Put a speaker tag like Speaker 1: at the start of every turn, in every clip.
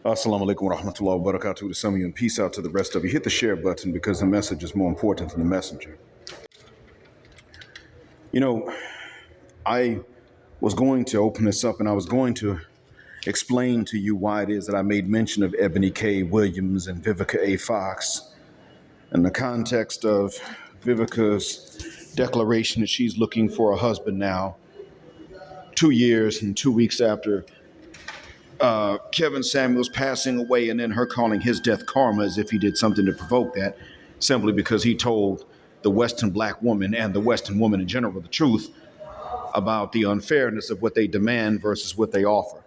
Speaker 1: Assalamu alaikum wa rahmatullahi wa barakatuh to some of you, and peace out to the rest of you. Hit the share button because the message is more important than the messenger. You know, I was going to open this up and I was going to explain to you why it is that I made mention of Eboni K. Williams and Vivica A. Fox in the context of Vivica's declaration that she's looking for a husband now, 2 years and 2 weeks after Kevin Samuels passing away, and then her calling his death karma as if he did something to provoke that, simply because he told the Western black woman and the Western woman in general the truth about the unfairness of what they demand versus what they offer.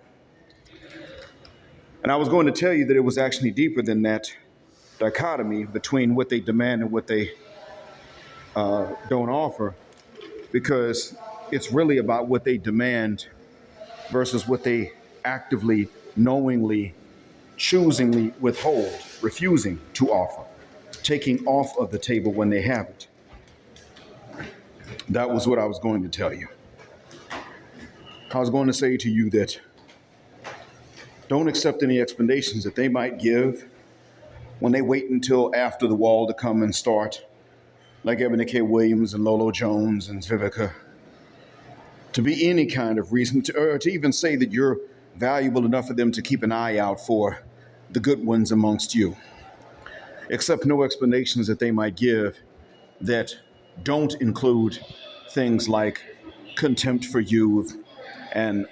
Speaker 1: And I was going to tell you that it was actually deeper than that dichotomy between what they demand and what they don't offer, because it's really about what they demand versus what they actively, knowingly, choosingly withhold, refusing to offer, taking off of the table when they have it. That was what I was going to tell you. I was going to say to you that don't accept any explanations that they might give when they wait until after the wall to come and start, like Eboni K. Williams and Lolo Jones and Vivica, to be any kind of reason to even say that you're valuable enough for them to keep an eye out for the good ones amongst you. Accept no explanations that they might give that don't include things like contempt for you and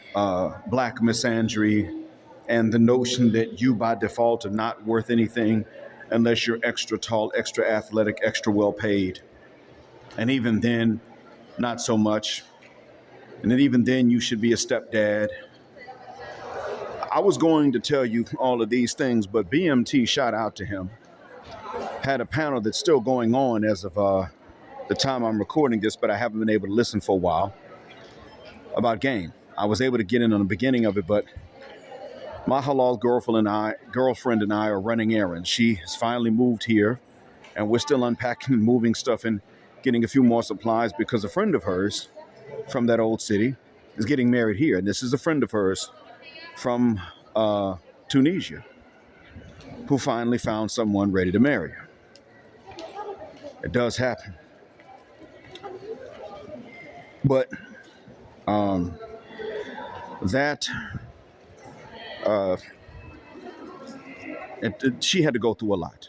Speaker 1: black misandry and the notion that you by default are not worth anything unless you're extra tall, extra athletic, extra well paid. And even then, not so much. And then even then, you should be a stepdad. I was going to tell you all of these things, but BMT, shout out to him, had a panel that's still going on as of the time I'm recording this, but I haven't been able to listen for a while, about game. I was able to get in on the beginning of it, but my halal girlfriend and I are running errands. She has finally moved here, and we're still unpacking and moving stuff and getting a few more supplies because a friend of hers from that old city is getting married here. And this is a friend of hers from Tunisia who finally found someone ready to marry her. It does happen. But she had to go through a lot.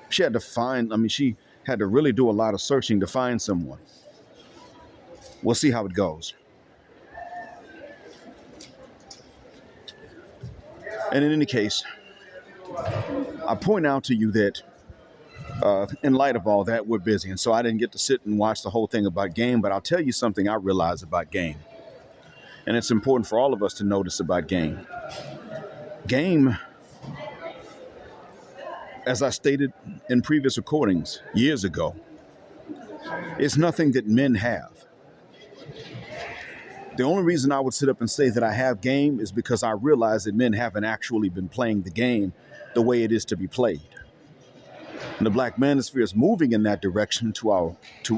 Speaker 1: She had to she had to really do a lot of searching to find someone. We'll see how it goes. And in any case, I point out to you that in light of all that, we're busy. And so I didn't get to sit and watch the whole thing about game, but I'll tell you something I realize about game. And it's important for all of us to notice about game. Game, as I stated in previous recordings years ago, is nothing that men have. The only reason I would sit up and say that I have game is because I realize that men haven't actually been playing the game the way it is to be played. And the black manosphere is moving in that direction to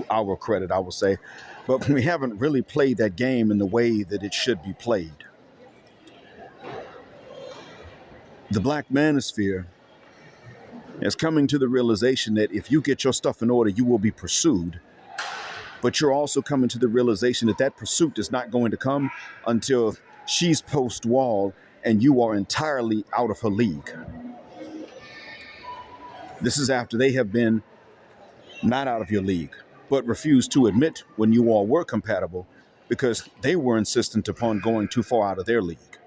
Speaker 1: our credit, I will say, but we haven't really played that game in the way that it should be played. The black manosphere is coming to the realization that if you get your stuff in order, you will be pursued. But you're also coming to the realization that that pursuit is not going to come until she's post-wall and you are entirely out of her league. This is after they have been not out of your league, but refused to admit when you all were compatible because they were insistent upon going too far out of their league.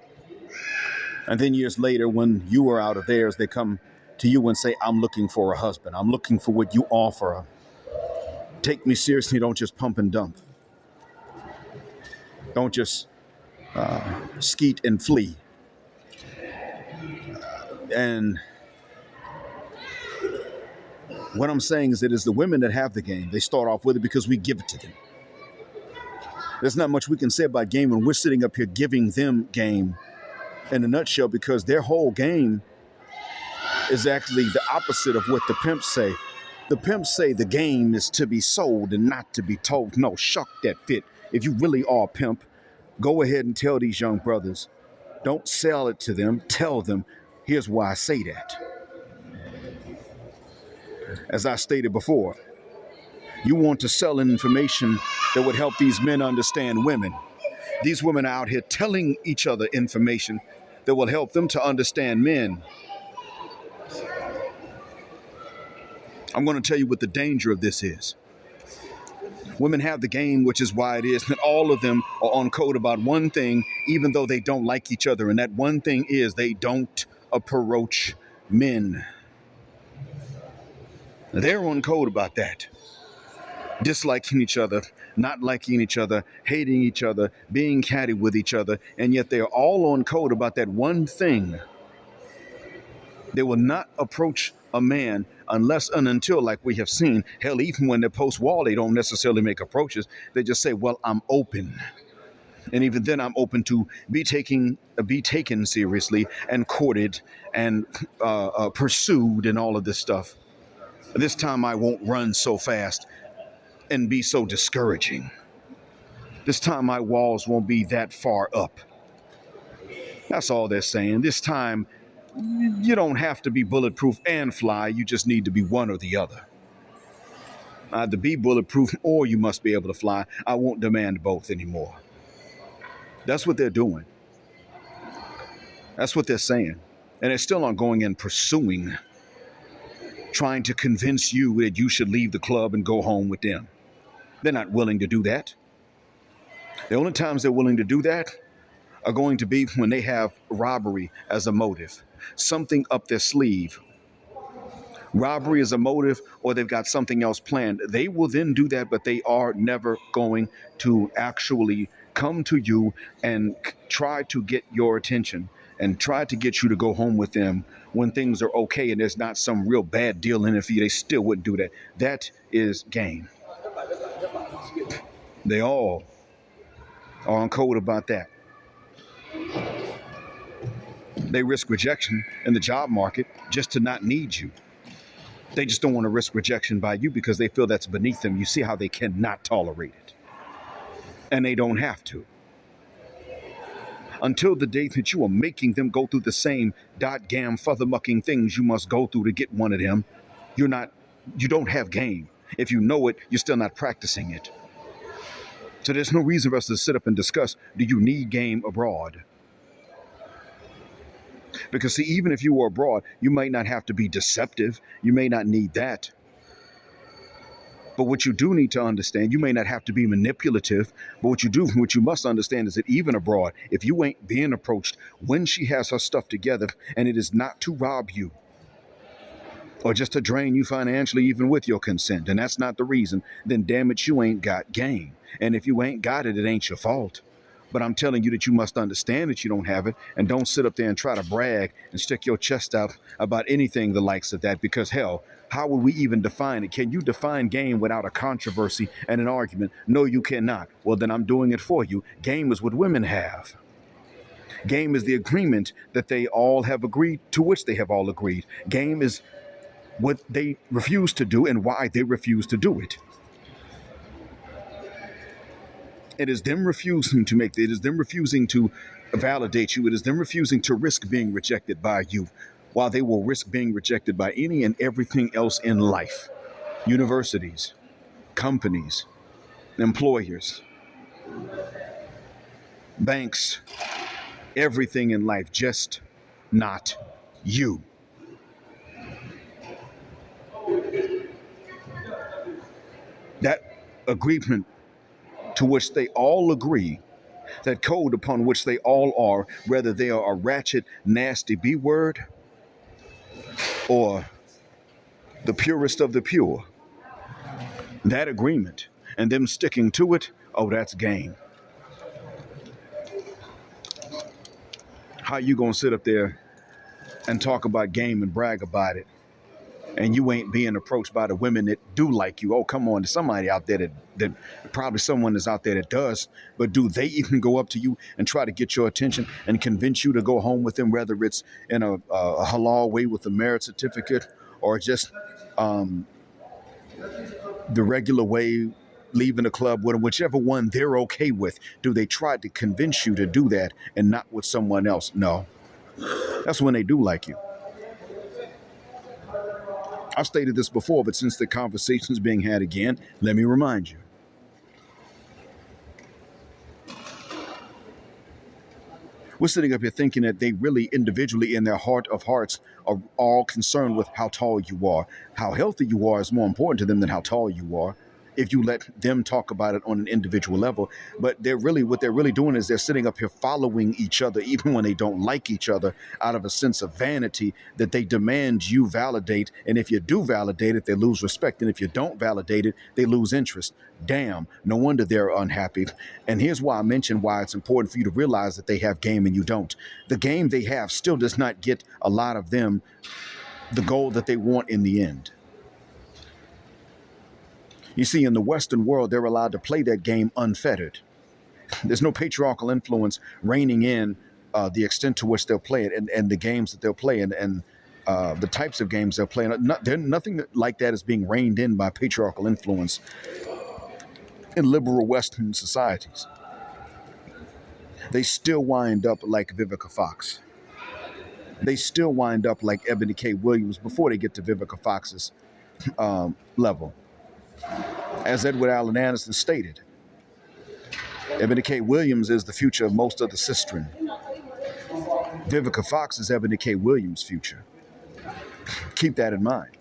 Speaker 1: And then years later, when you were out of theirs, they come to you and say, I'm looking for a husband. I'm looking for what you offer. Take me seriously, don't just pump and dump. Don't just skeet and flee. And what I'm saying is that it's the women that have the game. They start off with it because we give it to them. There's not much we can say about game when we're sitting up here giving them game in a nutshell, because their whole game is actually the opposite of what the pimps say. The pimps say the game is to be sold and not to be told. No, shuck that fit. If you really are a pimp, go ahead and tell these young brothers. Don't sell it to them. Tell them, Here's why I say that. As I stated before, you want to sell information that would help these men understand women. These women are out here telling each other information that will help them to understand men. I'm going to tell you what the danger of this is. Women have the game, which is why it is that all of them are on code about one thing, even though they don't like each other. And that one thing is they don't approach men. They're on code about that. Disliking each other, not liking each other, hating each other, being catty with each other, and yet they're all on code about that one thing. They will not approach a man unless and until, like we have seen, hell, even when they're post-wall, they don't necessarily make approaches. They just say, well, I'm open. And even then, I'm open to be taken seriously and courted and pursued and all of this stuff. This time I won't run so fast and be so discouraging. This time my walls won't be that far up. That's all they're saying. This time you don't have to be bulletproof and fly. You just need to be one or the other. Either be bulletproof or you must be able to fly. I won't demand both anymore. That's what they're doing. That's what they're saying. And they're still on going and pursuing, trying to convince you that you should leave the club and go home with them. They're not willing to do that. The only times they're willing to do that are going to be when they have robbery as a motive, something up their sleeve. Robbery is a motive, or they've got something else planned. They will then do that, but they are never going to actually come to you and try to get your attention and try to get you to go home with them when things are okay and there's not some real bad deal in it for you. They still wouldn't do that. That is game. They all are on code about that. They risk rejection in the job market just to not need you. They just don't want to risk rejection by you because they feel that's beneath them. You see how they cannot tolerate it. And they don't have to. Until the day that you are making them go through the same dot-gam further-mucking things you must go through to get one of them, you don't have game. If you know it, you're still not practicing it. So there's no reason for us to sit up and discuss, do you need game abroad? Because see, even if you were abroad, you might not have to be deceptive. You may not need that. But what you do need to understand, you may not have to be manipulative, but what you must understand is that even abroad, if you ain't being approached when she has her stuff together and it is not to rob you or just to drain you financially, even with your consent, and that's not the reason, then damn it, you ain't got game. And if you ain't got it, it ain't your fault. But I'm telling you that you must understand that you don't have it, and don't sit up there and try to brag and stick your chest out about anything the likes of that, because hell, how would we even define it? Can you define game without a controversy and an argument? No, you cannot. Well, then I'm doing it for you. Game is what women have. Game is the agreement that they all have agreed, to which they have all agreed. Game is what they refuse to do and why they refuse to do it. It is them refusing to make it is them refusing to validate you. It is them refusing to risk being rejected by you, while they will risk being rejected by any and everything else in life. Universities, companies, employers, banks, everything in life, just not you. That agreement to which they all agree, that code upon which they all are, whether they are a ratchet, nasty B-word or the purest of the pure, that agreement and them sticking to it, oh, that's game. How you gonna sit up there and talk about game and brag about it, and you ain't being approached by the women that do like you? Oh, come on, there's somebody out there that probably someone is out there that does, but do they even go up to you and try to get your attention and convince you to go home with them, whether it's in a halal way with a merit certificate or just the regular way, leaving the club with them, whichever one they're okay with? Do they try to convince you to do that and not with someone else? No. That's when they do like you. I've stated this before, but since the conversation is being had again, let me remind you. We're sitting up here thinking that they really individually in their heart of hearts are all concerned with how tall you are. How healthy you are is more important to them than how tall you are, if you let them talk about it on an individual level. But what they're really doing is they're sitting up here following each other, even when they don't like each other, out of a sense of vanity that they demand you validate. And if you do validate it, they lose respect. And if you don't validate it, they lose interest. Damn, no wonder they're unhappy. And here's why I mentioned why it's important for you to realize that they have game and you don't. The game they have still does not get a lot of them the goal that they want in the end. You see, in the Western world, they're allowed to play that game unfettered. There's no patriarchal influence reigning in the extent to which they'll play it and the games that they'll play and the types of games they'll play. Nothing like that is being reined in by patriarchal influence in liberal Western societies. They still wind up like Vivica Fox. They still wind up like Eboni K. Williams before they get to Vivica Fox's level. As Edward Allen Anderson stated, Eboni K. Williams is the future of most of the sistren. Vivica Fox is Eboni K. Williams' future. Keep that in mind.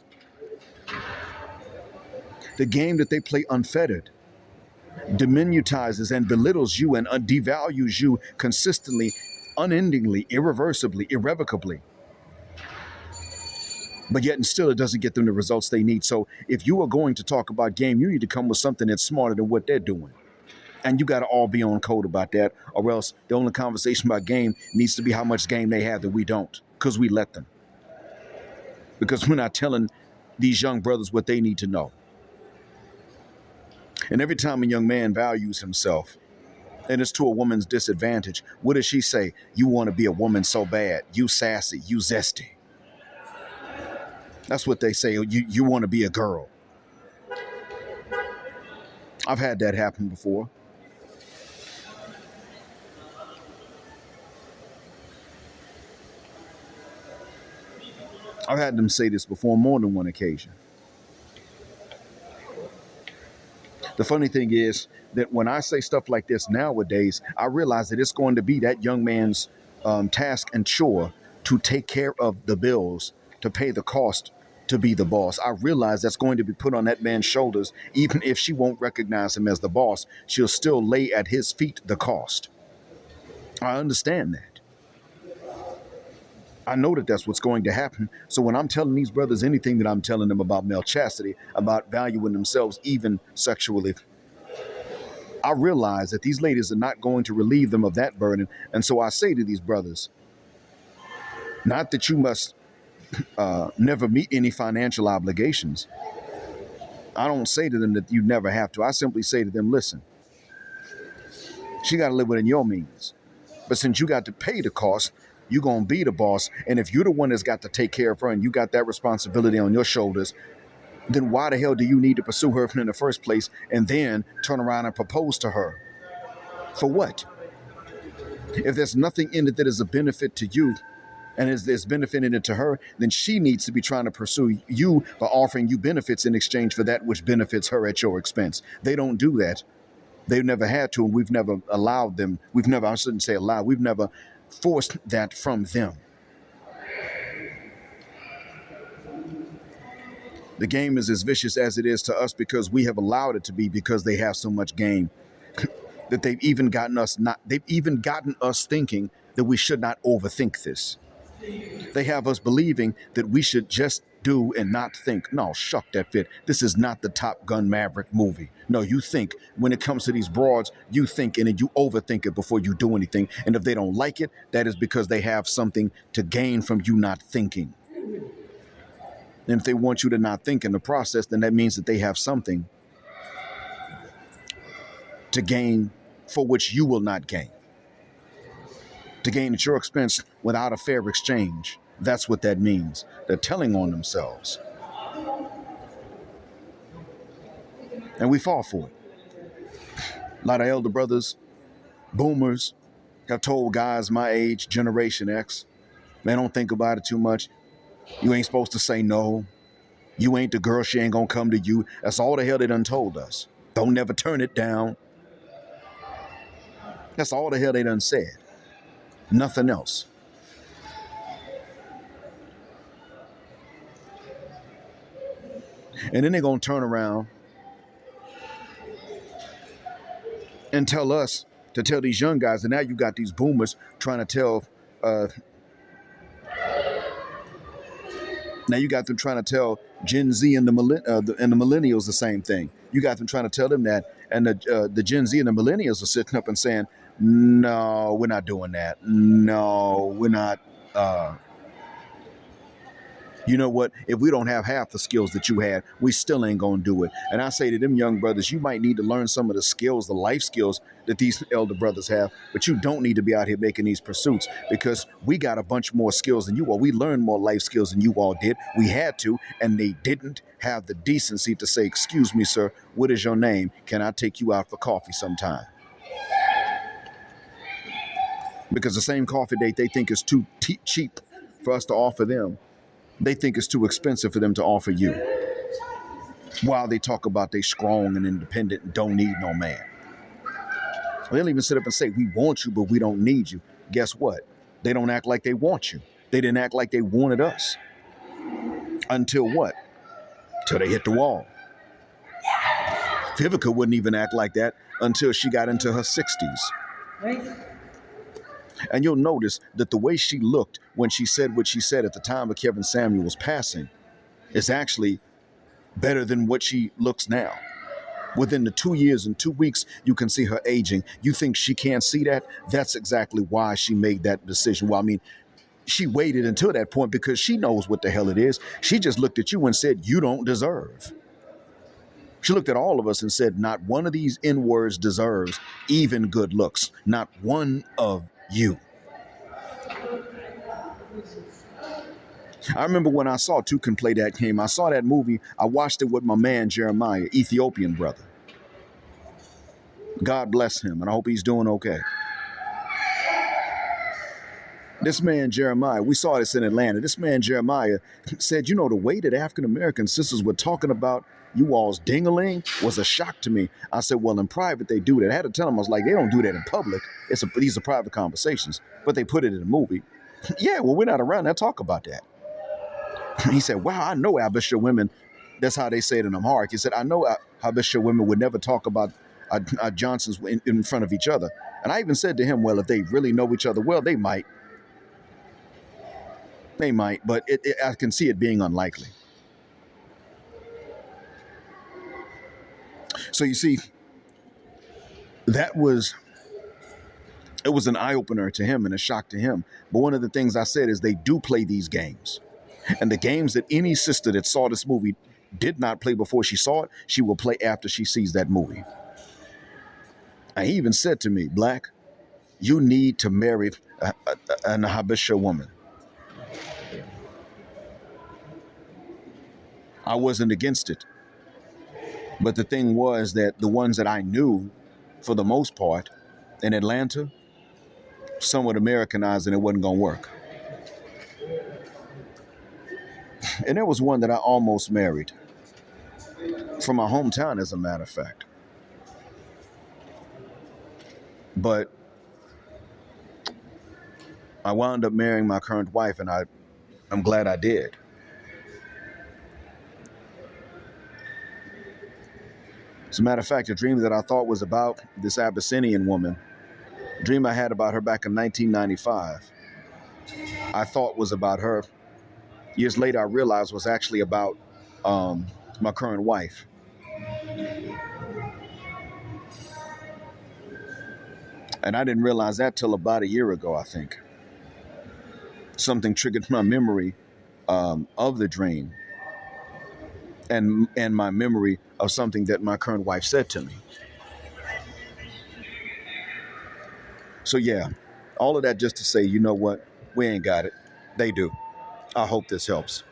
Speaker 1: The game that they play unfettered diminutizes and belittles you and devalues you consistently, unendingly, irreversibly, irrevocably. But yet and still it doesn't get them the results they need. So if you are going to talk about game, you need to come with something that's smarter than what they're doing. And you got to all be on code about that, or else the only conversation about game needs to be how much game they have that we don't, because we let them. Because we're not telling these young brothers what they need to know. And every time a young man values himself, and it's to a woman's disadvantage, what does she say? You want to be a woman so bad. You sassy, you zesty. That's what they say. You want to be a girl. I've had that happen before. I've had them say this before on more than one occasion. The funny thing is that when I say stuff like this nowadays, I realize that it's going to be that young man's task and chore to take care of the bills, to pay the cost, to be the boss. I realize that's going to be put on that man's shoulders. Even if she won't recognize him as the boss, she'll still lay at his feet the cost. I understand that. I know that that's what's going to happen. So when I'm telling these brothers anything that I'm telling them about male chastity, about valuing themselves even sexually, I realize that these ladies are not going to relieve them of that burden. And so I say to these brothers, not that you must never meet any financial obligations. I don't say to them that you never have to. I simply say to them, listen, she got to live within your means. But since you got to pay the cost, you're going to be the boss. And if you're the one that's got to take care of her and you got that responsibility on your shoulders, then why the hell do you need to pursue her in the first place and then turn around and propose to her? For what? If there's nothing in it that is a benefit to you and is benefiting it to her, then she needs to be trying to pursue you by offering you benefits in exchange for that which benefits her at your expense. They don't do that. They've never had to, and we've never allowed them. I shouldn't say allowed, we've never forced that from them. The game is as vicious as it is to us because we have allowed it to be, because they have so much game that they've even gotten us thinking that we should not overthink this. They have us believing that we should just do and not think. No, shuck that fit. This is not the Top Gun Maverick movie. No, you think when it comes to these broads, you think and you overthink it before you do anything. And if they don't like it, that is because they have something to gain from you not thinking. And if they want you to not think in the process, then that means that they have something to gain for which you will not gain. To gain at your expense without a fair exchange. That's what that means. They're telling on themselves. And we fall for it. A lot of elder brothers, boomers, have told guys my age, Generation X, Man, don't think about it too much. You ain't supposed to say no. You ain't the girl, she ain't gonna come to you. That's all the hell they done told us. Don't never turn it down. That's all the hell they done said. Nothing else. And then they're gonna turn around and tell us to tell these young guys, and now you got these boomers trying to tell now you got them trying to tell Gen Z and the millennials the same thing. You got them trying to tell them that, and the Gen Z and the millennials are sitting up and saying, "No, we're not doing that. No, we're not." You know what? If we don't have half the skills that you had, we still ain't gonna do it. And I say to them young brothers, you might need to learn some of the skills, the life skills that these elder brothers have, but you don't need to be out here making these pursuits, because we got a bunch more skills than you all. We learned more life skills than you all did. We had to, and they didn't have the decency to say, "Excuse me, sir, what is your name? Can I take you out for coffee sometime?" Because the same coffee date they think is too cheap for us to offer them, they think it's too expensive for them to offer you. While they talk about they strong and independent and don't need no man. They'll even sit up and say, "We want you, but we don't need you." Guess what? They don't act like they want you. They didn't act like they wanted us. Until what? Till they hit the wall. Vivica wouldn't even act like that until she got into her 60s. Right. And you'll notice that the way she looked when she said what she said at the time of Kevin Samuel's passing is actually better than what she looks now. Within the 2 years and 2 weeks, you can see her aging. You think she can't see that? That's exactly why she made that decision. Well, I mean, she waited until that point because she knows what the hell it is. She just looked at you and said, "You don't deserve." She looked at all of us and said, "Not one of these N-words deserves even good looks. Not one of you." I remember when I saw Two Can Play That Game. I saw that movie. I watched it with my man Jeremiah, Ethiopian brother. God bless him, and I hope he's doing okay. This man Jeremiah, we saw this in Atlanta. This man Jeremiah said, "You know, the way that African American sisters were talking about you all's ding-a-ling was a shock to me." I said, "Well, in private they do that." I had to tell him, I was like, "They don't do that in public. These are private conversations, but they put it in a movie." "Yeah, well, we're not around to talk about that." He said, "Wow, I know Abisha women." That's how they say it in Amharic. He said, "I know Abisha women would never talk about Johnsons in front of each other." And I even said to him, "Well, if they really know each other well, they might. They might, but I can see it being unlikely." So you see, it was an eye-opener to him and a shock to him. But one of the things I said is they do play these games. And the games that any sister that saw this movie did not play before she saw it, she will play after she sees that movie. And he even said to me, "Black, you need to marry an Habesha woman." I wasn't against it. But the thing was that the ones that I knew, for the most part, in Atlanta, somewhat Americanized, and it wasn't going to work. And there was one that I almost married. From my hometown, as a matter of fact. But I wound up marrying my current wife, and I'm glad I did. As a matter of fact, a dream that I thought was about this Abyssinian woman, a dream I had about her back in 1995, I thought was about her. Years later, I realized was actually about my current wife. And I didn't realize that till about a year ago, I think. Something triggered my memory of the dream and my memory of something that my current wife said to me. So yeah, all of that just to say, you know what? We ain't got it. They do. I hope this helps.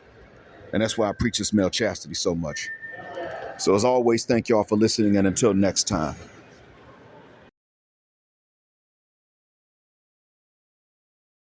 Speaker 1: And that's why I preach and smell chastity so much. So as always, thank y'all for listening, and until next time.